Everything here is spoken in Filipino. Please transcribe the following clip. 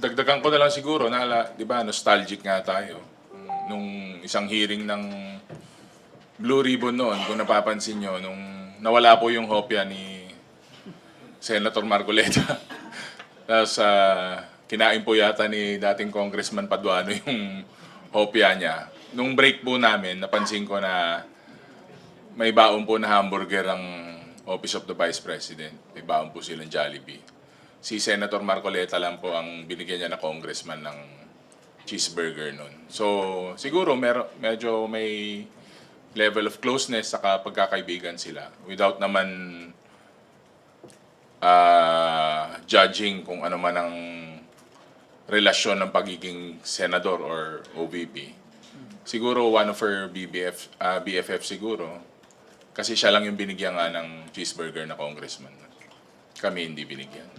dagdagan ko na lang siguro, di ba, nostalgic nga tayo. Nung isang hearing ng Blue Ribbon noon, kung napapansin nyo, nung nawala po yung hopya ni Senator Marcoleta. Tapos kinain po yata ni dating Congressman Paduano yung hopya niya. Nung break po namin, napansin ko na may baon po na hamburger ang Office of the Vice President. May baon po silang Jollibee. Si Senator Marcoleta lang po ang binigyan niya na congressman ng cheeseburger nun. So, siguro medyo may level of closeness sa pagkakaibigan sila without naman judging kung ano man ang relasyon ng pagiging senador or OVP. Siguro one of her BFF siguro kasi siya lang yung binigyan nga ng cheeseburger na congressman. Kami hindi binigyan.